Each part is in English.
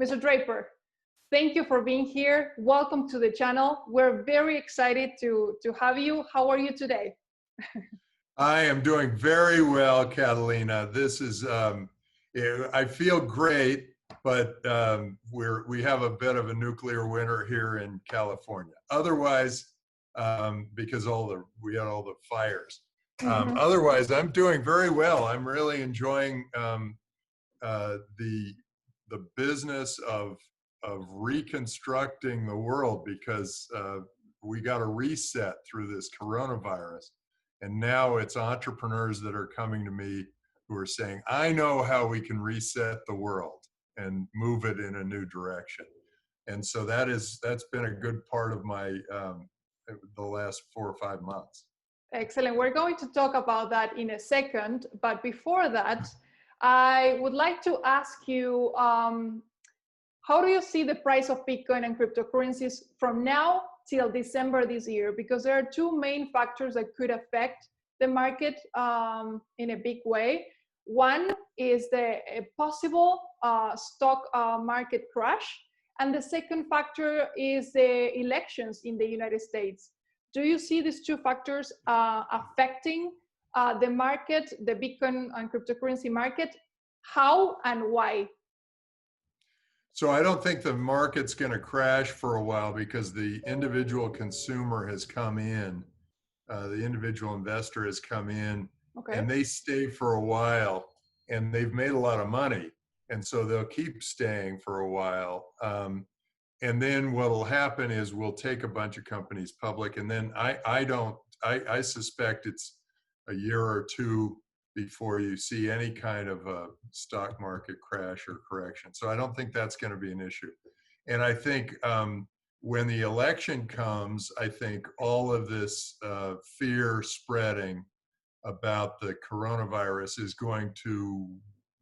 Mr. Draper, thank you for being here. Welcome to the channel. We're very excited to have you. How are you today? I am doing very well, Catalina. This is, I feel great, but we have a bit of a nuclear winter here in California. Otherwise, because we had all the fires. Otherwise, I'm doing very well. I'm really enjoying the business of reconstructing the world because we got a reset through this coronavirus. And now it's entrepreneurs that are coming to me who are saying, I know how we can reset the world and move it in a new direction. And so that's been a good part of my, the last 4 or 5 months. Excellent. We're going to talk about that in a second. But before that, I would like to ask you, how do you see the price of Bitcoin and cryptocurrencies from now till December this year? Because there are two main factors that could affect the market in a big way. One is a possible stock market crash. And the second factor is the elections in the United States. Do you see these two factors affecting the market, the Bitcoin and cryptocurrency market? How and why? So I don't think the market's going to crash for a while because the individual consumer has come in, the individual investor has come in, and they stay for a while, and they've made a lot of money, and so they'll keep staying for a while. And then what will happen is we'll take a bunch of companies public, and then I suspect it's a year or two before you see any kind of a stock market crash or correction. So I don't think that's going to be an issue. And I think when the election comes, I think all of this fear spreading about the coronavirus is going to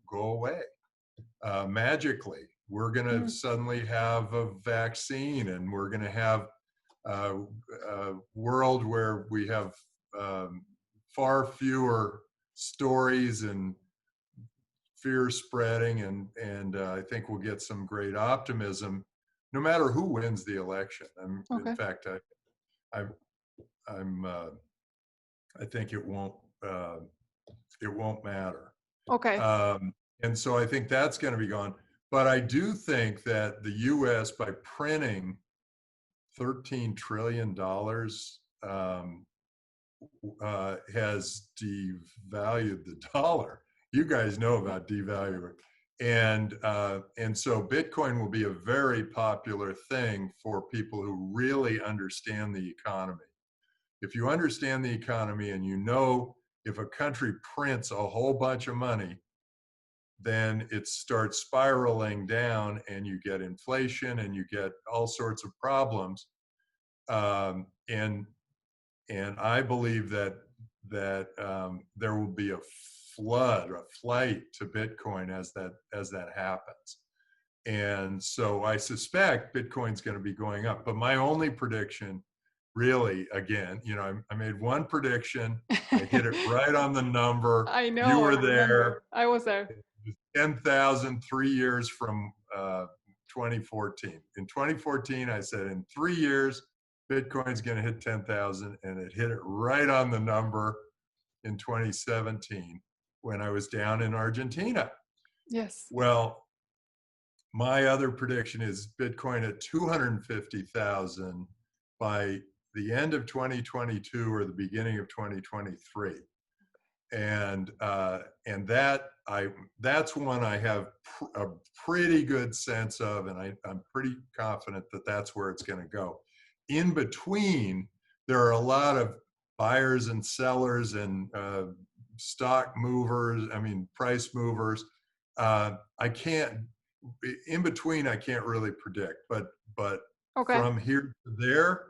go away magically. We're going to suddenly have a vaccine, and we're going to have a world where we have far fewer stories and fear spreading, and I think we'll get some great optimism no matter who wins the election. In fact, I think it won't matter. And so I think that's going to be gone. But I do think that the U.S., by printing $13 trillion, has devalued the dollar. You guys know about devaluing. And so Bitcoin will be a very popular thing for people who really understand the economy. If you understand the economy and you know if a country prints a whole bunch of money, then it starts spiraling down and you get inflation and you get all sorts of problems. And I believe that there will be a flight to Bitcoin as that happens. And so I suspect Bitcoin's going to be going up. But my only prediction, really, again, I made one prediction. I hit it right on the number. I know. You were there. I was there. 10,000 3 years from 2014. In 2014, I said in 3 years, Bitcoin's going to hit 10,000, and it hit it right on the number in 2017 when I was down in Argentina. Yes. Well, my other prediction is Bitcoin at 250,000 by the end of 2022 or the beginning of 2023. And that's one I have a pretty good sense of, and I'm pretty confident that that's where it's going to go. In between, there are a lot of buyers and sellers and stock movers, price movers. In between, I can't really predict, but from here to there,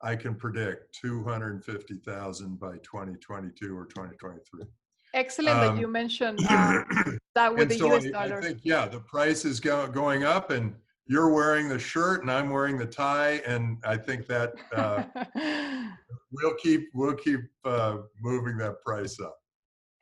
I can predict 250,000 by 2022 or 2023. Excellent that you mentioned that with the US dollar. I think, the price is going up, and you're wearing the shirt and I'm wearing the tie, and I think that we'll keep moving that price up.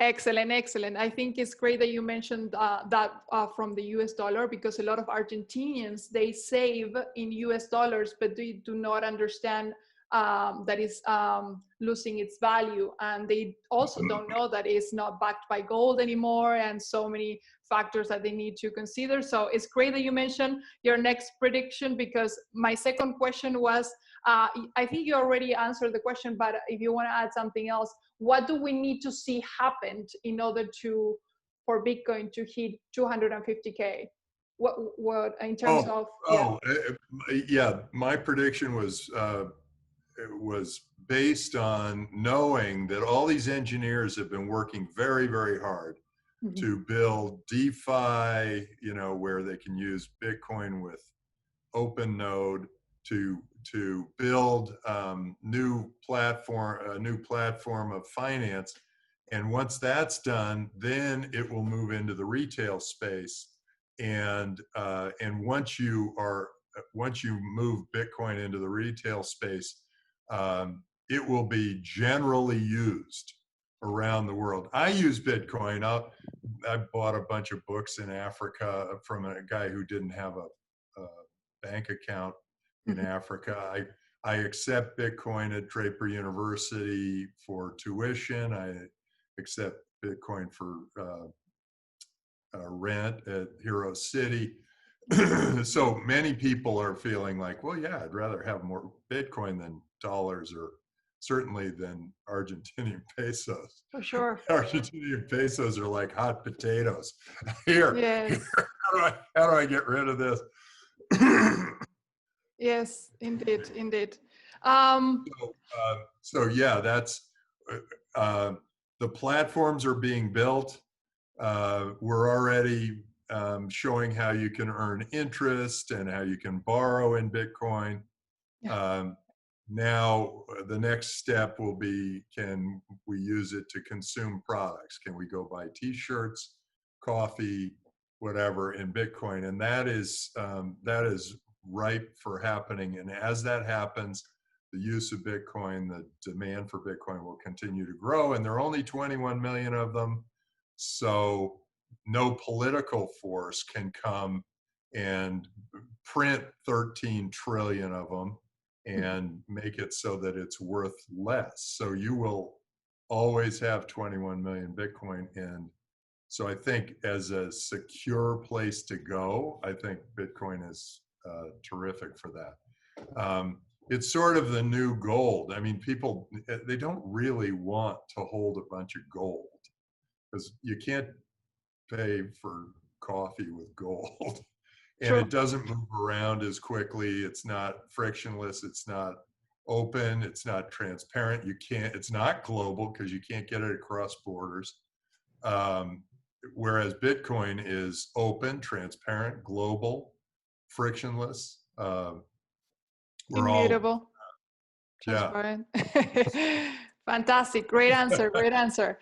Excellent, excellent. I think it's great that you mentioned that from the US dollar, because a lot of Argentinians, they save in US dollars, but they do not understand that it's losing its value. And they also don't know that it's not backed by gold anymore, and so many factors that they need to consider. So it's great that you mentioned your next prediction, because my second question was, I think you already answered the question, but if you want to add something else, what do we need to see happen in order for Bitcoin to hit 250K? What in terms of yeah, my prediction was based on knowing that all these engineers have been working very, very hard to build DeFi, where they can use Bitcoin with open node to build new platform of finance. And once that's done, then it will move into the retail space. And once you move Bitcoin into the retail space, it will be generally used around the world. I use Bitcoin. I bought a bunch of books in Africa from a guy who didn't have a bank account in Africa. I accept Bitcoin at Draper University for tuition. I accept Bitcoin for rent at Hero City. So many people are feeling like, well, yeah, I'd rather have more Bitcoin than dollars, or certainly than Argentinian pesos. For sure. Argentinian pesos are like hot potatoes. Here, yes. How do I get rid of this? Yes, indeed. So yeah, that's the platforms are being built. We're already showing how you can earn interest and how you can borrow in Bitcoin. Yeah. Now the next step will be, can we use it to consume products? Can we go buy T-shirts, coffee, whatever in Bitcoin? And that is ripe for happening. And as that happens, the use of Bitcoin, the demand for Bitcoin will continue to grow. And there are only 21 million of them. So no political force can come and print 13 trillion of them and make it so that it's worth less. So you will always have 21 million Bitcoin. And so I think as a secure place to go, I think Bitcoin is terrific for that. It's sort of the new gold. I mean, people, they don't really want to hold a bunch of gold, because you can't pay for coffee with gold. And It doesn't move around as quickly. It's not frictionless. It's not open. It's not transparent. It's not global, because you can't get it across borders. Whereas Bitcoin is open, transparent, global, frictionless. Immutable. Transparent. Yeah. Fantastic. Great answer. Great answer.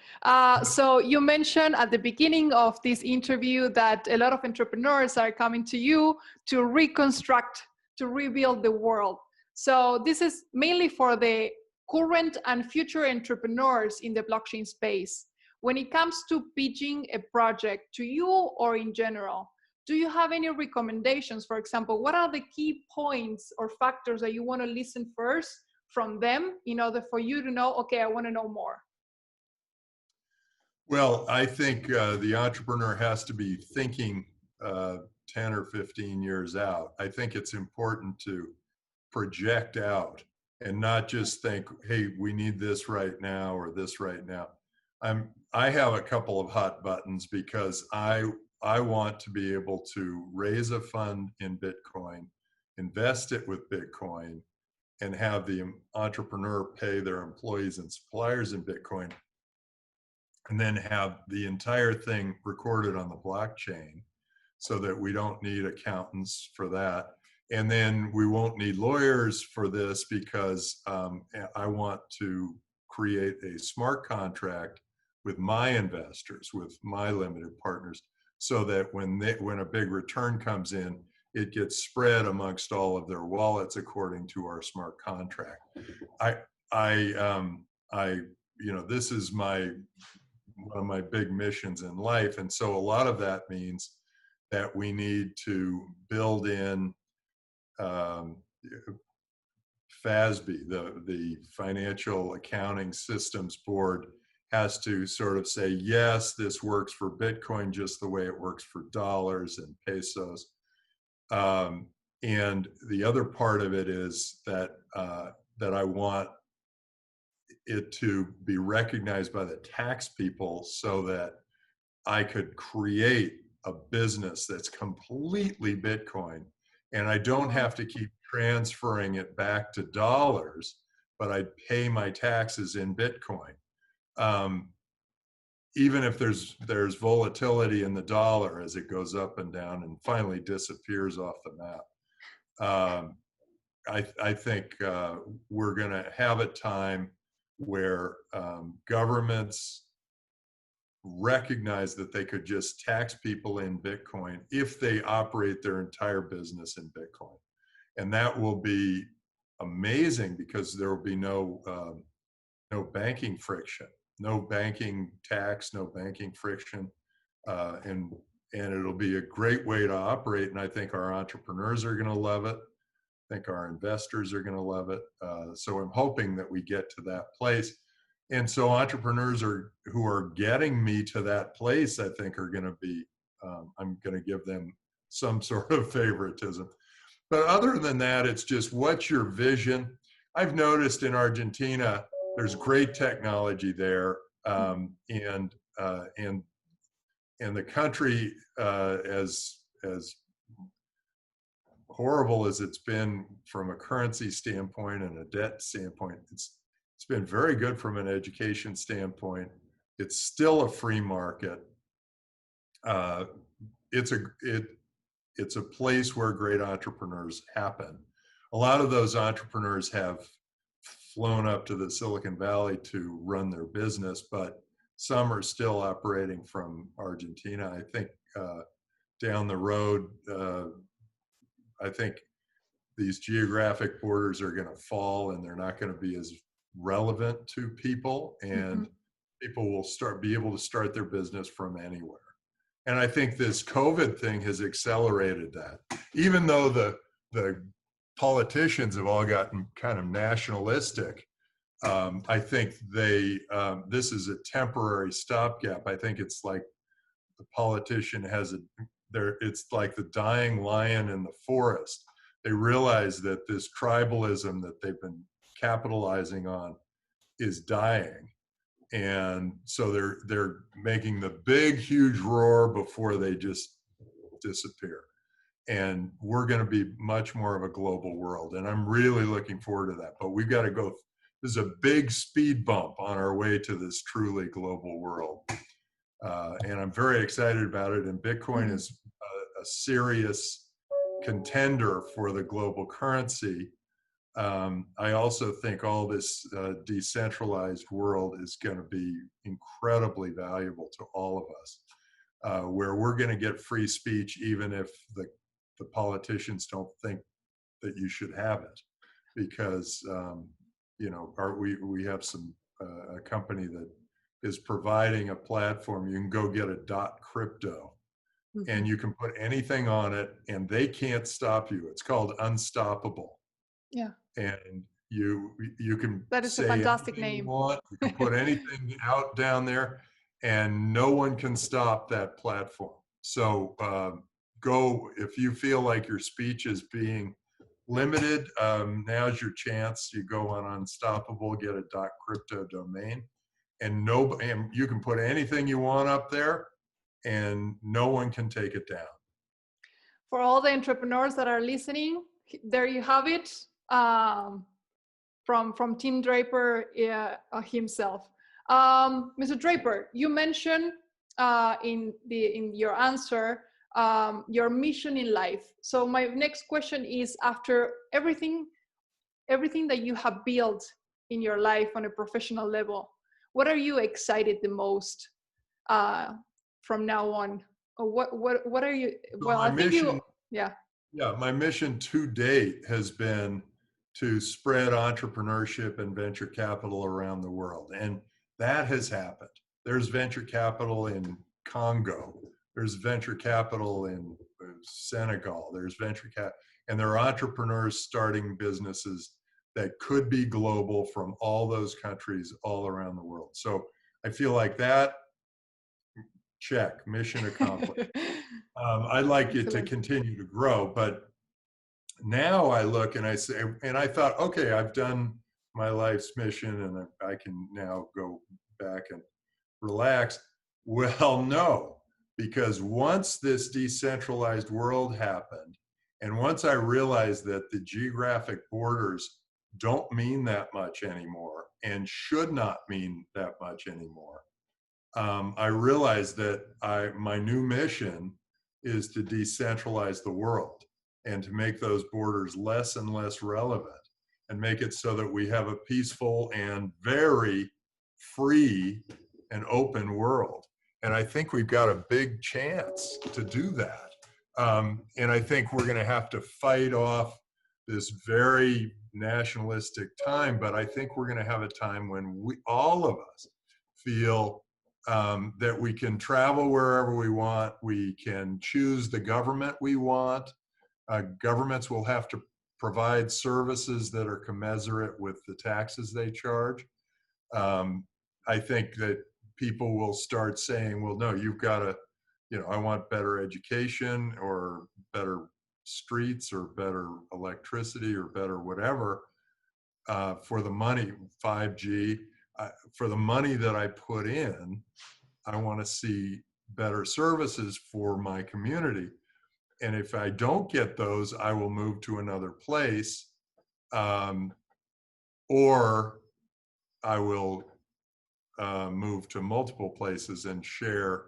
So you mentioned at the beginning of this interview that a lot of entrepreneurs are coming to you to reconstruct, to rebuild the world. So this is mainly for the current and future entrepreneurs in the blockchain space. When it comes to pitching a project to you or in general, do you have any recommendations? For example, what are the key points or factors that you want to listen first from them in order for you to know, okay, I want to know more? Well, I think the entrepreneur has to be thinking 10 or 15 years out. I think it's important to project out and not just think, hey, we need this right now or this right now. I have a couple of hot buttons, because I want to be able to raise a fund in Bitcoin, invest it with Bitcoin, and have the entrepreneur pay their employees and suppliers in Bitcoin, and then have the entire thing recorded on the blockchain so that we don't need accountants for that. And then we won't need lawyers for this, because I want to create a smart contract with my investors, with my limited partners, so that when a big return comes in, it gets spread amongst all of their wallets according to our smart contract. This is my one of my big missions in life. And so a lot of that means that we need to build in FASB, the Financial Accounting Systems Board, has to sort of say, yes, this works for Bitcoin just the way it works for dollars and pesos. And the other part of it is that that I want it to be recognized by the tax people so that I could create a business that's completely Bitcoin, and I don't have to keep transferring it back to dollars, but I pay my taxes in Bitcoin. Even if there's volatility in the dollar as it goes up and down and finally disappears off the map. I think we're going to have a time where governments recognize that they could just tax people in Bitcoin if they operate their entire business in Bitcoin. And that will be amazing because there will be no banking friction, no banking tax, no banking friction. And it'll be a great way to operate. And I think our entrepreneurs are going to love it. I think our investors are going to love it. So I'm hoping that we get to that place. And so entrepreneurs who are getting me to that place, I think are going to be, I'm going to give them some sort of favoritism. But other than that, it's just, what's your vision? I've noticed in Argentina, there's great technology there. And the country, as horrible as it's been from a currency standpoint and a debt standpoint, it's been very good from an education standpoint. It's still a free market. It's a place where great entrepreneurs happen. A lot of those entrepreneurs have flown up to the Silicon Valley to run their business, but some are still operating from Argentina. I think down the road, I think these geographic borders are going to fall and they're not going to be as relevant to people, and people will be able to start their business from anywhere. And I think this COVID thing has accelerated that. Even though the politicians have all gotten kind of nationalistic, I think this is a temporary stopgap. I think it's like the politician it's like the dying lion in the forest. They realize that this tribalism that they've been capitalizing on is dying. And so they're making the big, huge roar before they just disappear. And we're going to be much more of a global world. And I'm really looking forward to that. But we've got to go. There's a big speed bump on our way to this truly global world. And I'm very excited about it. And Bitcoin is a serious contender for the global currency. I also think all this decentralized world is going to be incredibly valuable to all of us, where we're going to get free speech even if the politicians don't think that you should have it, because we have a company that is providing a platform. You can go get a .crypto, and you can put anything on it, and they can't stop you. It's called Unstoppable. Yeah. And you can that is say a fantastic name. You want. You can put anything out down there, and no one can stop that platform. So go, if you feel like your speech is being limited, now's your chance. You go on Unstoppable, get a .crypto domain, and you can put anything you want up there, and no one can take it down. For all the entrepreneurs that are listening, there you have it, from Tim Draper himself. Mr. Draper, you mentioned in your answer your mission in life. So my next question is, after everything that you have built in your life on a professional level, what are you excited the most from now on? Or what are you? Well, I think my mission to date has been to spread entrepreneurship and venture capital around the world, and that has happened. There's venture capital in Congo. There's venture capital in Senegal. There's venture cap, and there are entrepreneurs starting businesses that could be global from all those countries all around the world. So I feel like that, check, mission accomplished. I'd like it to continue to grow, but now I look and I say, and I thought, okay, I've done my life's mission and I can now go back and relax. Well, no, because once this decentralized world happened, and once I realized that the geographic borders don't mean that much anymore and should not mean that much anymore, I realized that my new mission is to decentralize the world and to make those borders less and less relevant and make it so that we have a peaceful and very free and open world. And I think we've got a big chance to do that. And I think we're going to have to fight off this very nationalistic time, but I think we're going to have a time when all of us feel that we can travel wherever we want, we can choose the government we want. Governments will have to provide services that are commensurate with the taxes they charge. I think that people will start saying, well, no, you've got to, I want better education or better streets or better electricity or better whatever for the money, 5G. For the money that I put in, I want to see better services for my community. And if I don't get those, I will move to another place, or I will move to multiple places and share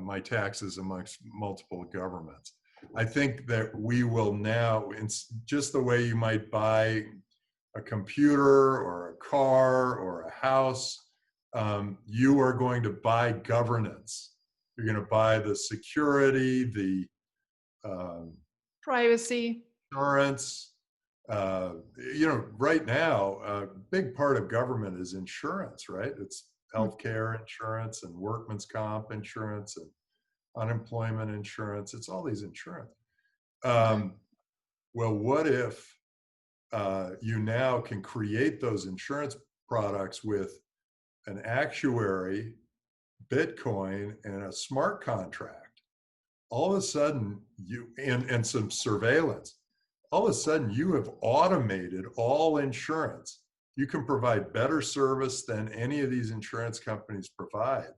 my taxes amongst multiple governments. I think that we will now, it's just the way you might buy a computer or a car or a house, you are going to buy governance. You're going to buy the security, the privacy, insurance. Right now, a big part of government is insurance, right? It's healthcare insurance and workman's comp insurance and unemployment insurance. It's all these insurance. Well, what if you now can create those insurance products with an actuary, Bitcoin, and a smart contract? All of a sudden, and some surveillance, all of a sudden you have automated all insurance. You can provide better service than any of these insurance companies provide.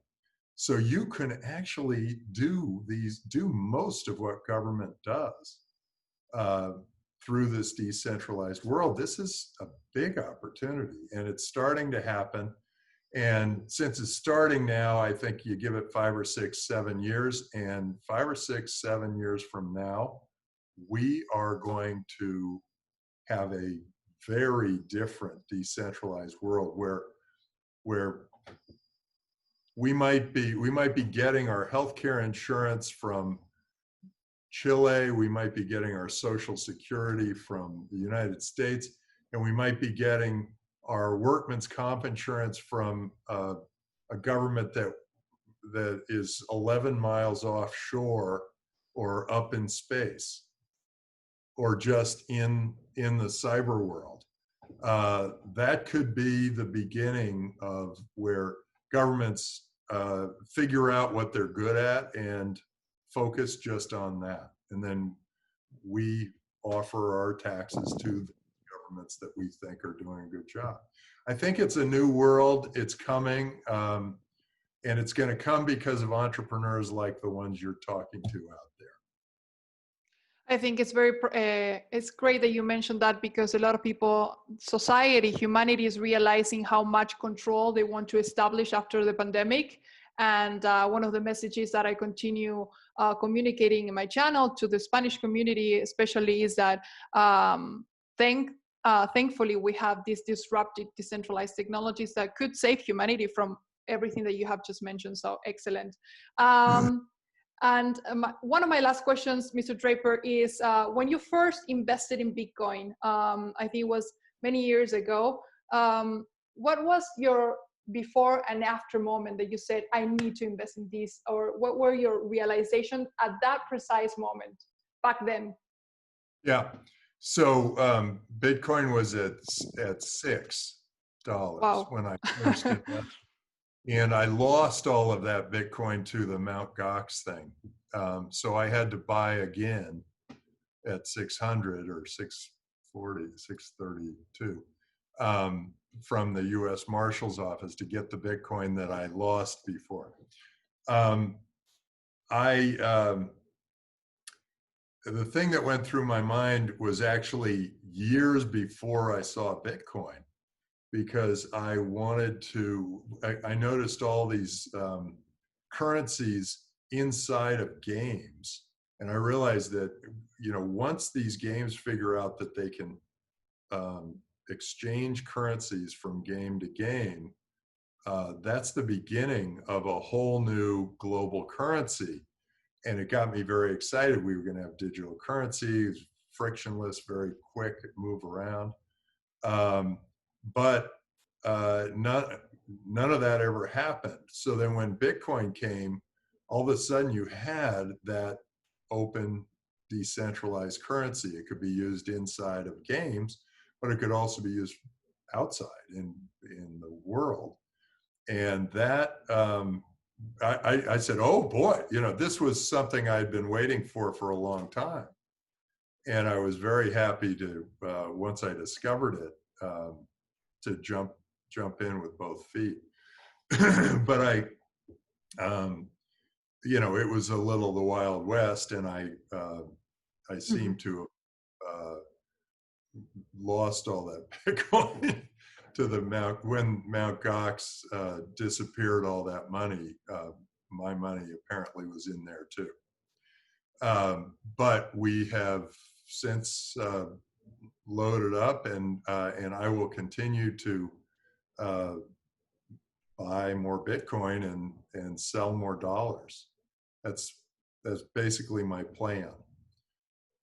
So you can actually do most of what government does through this decentralized world. This is a big opportunity, and it's starting to happen. And since it's starting now, I think you give it 5 or 6, 7 years, and 5 or 6, 7 years from now, we are going to have a very different decentralized world where we might be getting our healthcare insurance from Chile, we might be getting our Social Security from the United States, and we might be getting our workman's comp insurance from a government that is 11 miles offshore or up in space or just in the cyber world. That could be the beginning of where governments figure out what they're good at and focus just on that. And then we offer our taxes to the governments that we think are doing a good job. I think it's a new world. It's coming, and it's going to come because of entrepreneurs like the ones you're talking to out there. I think it's it's great that you mentioned that, because a lot of people, humanity is realizing how much control they want to establish after the pandemic. And one of the messages that I continue communicating in my channel to the Spanish community especially is that thankfully we have these disruptive decentralized technologies that could save humanity from everything that you have just mentioned. So excellent. And one of my last questions, Mr. Draper, is when you first invested in Bitcoin, I think it was many years ago, what was before and after moment that you said, I need to invest in this? Or what were your realizations at that precise moment back then? Yeah. So Bitcoin was at $6 Wow. when I first invested. And I lost all of that Bitcoin to the Mt. Gox thing. So I had to buy again at 600 or 640, 632 from the US Marshal's office to get the Bitcoin that I lost before. The thing that went through my mind was actually years before I saw Bitcoin, because I wanted to, I noticed all these currencies inside of games. And I realized that, you know, once these games figure out that they can exchange currencies from game to game, that's the beginning of a whole new global currency. And it got me very excited. We were going to have digital currency, frictionless, very quick, move around. But none of that ever happened. So then when Bitcoin came, all of a sudden you had that open, decentralized currency. It could be used inside of games, but it could also be used outside in the world. And that, I said, oh boy, you know, this was something I'd been waiting for a long time. And I was very happy to, once I discovered it, to jump in with both feet. But you know, it was a little the Wild West, and I seemed to have lost all that Bitcoin to the when Mt. Gox disappeared all that money. My money apparently was in there too. But we have since loaded up, and I will continue to buy more Bitcoin and sell more dollars. That's basically my plan.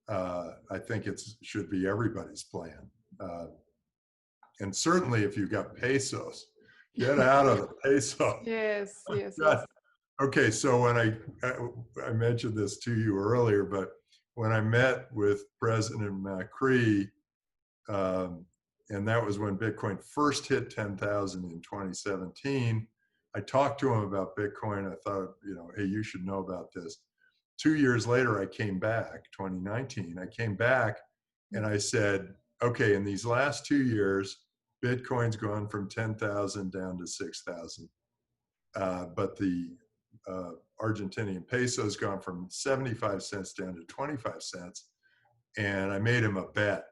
I think it should be everybody's plan. And certainly if you've got pesos, get out of the peso. Yes, yes, yes. yes. Okay, so when I mentioned this to you earlier, but when I met with President Macri, and that was when Bitcoin first hit 10,000 in 2017, I talked to him about Bitcoin. I thought, you know, hey, you should know about this. 2 years later, I came back, 2019. I came back and I said, okay, in these last 2 years, Bitcoin's gone from 10,000 down to 6,000. But the Argentinian peso has gone from 75 cents down to 25 cents. And I made him a bet.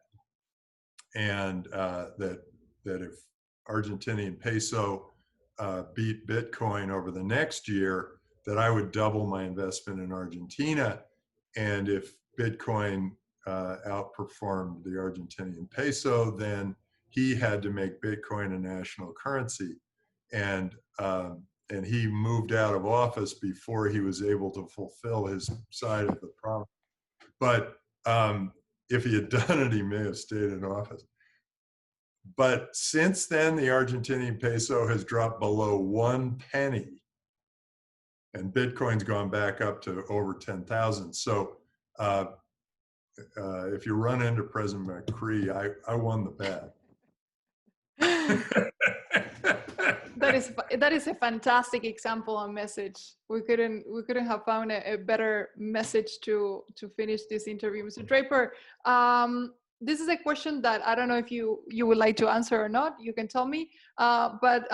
And that if Argentinian peso beat Bitcoin over the next year, that I would double my investment in Argentina. And if Bitcoin outperformed the Argentinian peso, then he had to make Bitcoin a national currency. And he moved out of office before he was able to fulfill his side of the promise. But if he had done it, he may have stayed in office. But since then, the Argentinian peso has dropped below 1 penny, and Bitcoin's gone back up to over 10,000. So if you run into President Macri, I won the bet. That is a fantastic example and message. We couldn't have found a better message to finish this interview. Mr. Draper, this is a question that I don't know if you would like to answer or not. You can tell me. But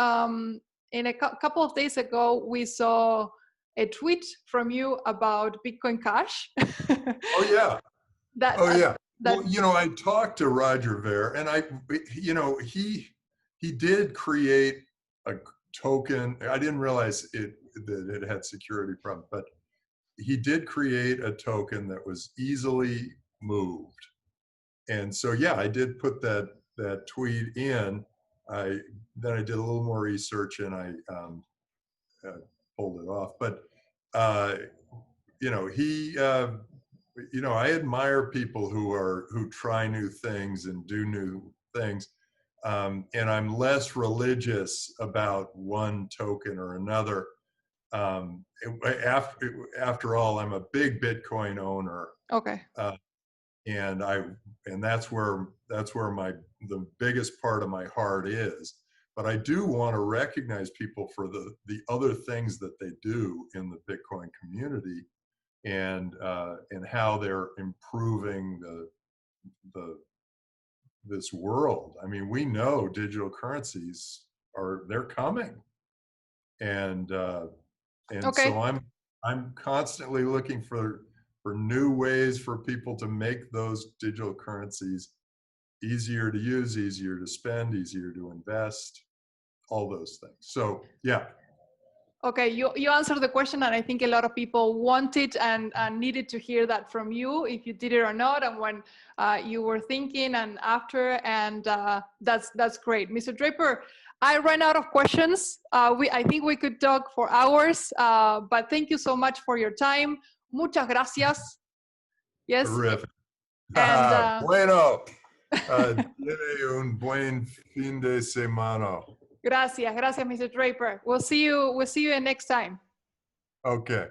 in a couple of days ago, we saw a tweet from you about Bitcoin Cash. Oh yeah. Well, you know, I talked to Roger Ver, and you know, he did create a token. I didn't realize that it had security problems, but he did create a token that was easily moved. And so, yeah, I did put that tweet in. Then I did a little more research, and I pulled it off. But you know, you know, I admire people who try new things and do new things. And I'm less religious about one token or another. After all, I'm a big Bitcoin owner. Okay. And that's where the biggest part of my heart is. But I do want to recognize people for the other things that they do in the Bitcoin community, and how they're improving this world. I mean, we know digital currencies they're coming, and Okay. so I'm constantly looking for new ways for people to make those digital currencies easier to use, easier to spend, easier to invest, all those things. So yeah. Okay, you answered the question, and I think a lot of people wanted and needed to hear that from you, if you did it or not, and when you were thinking and after, and that's great. Mr. Draper, I ran out of questions. I think we could talk for hours, but thank you so much for your time. Muchas gracias. Yes. Terrific. And bueno. Tiene un buen fin de semana. Gracias, Mr. Draper. We'll see you next time. Okay.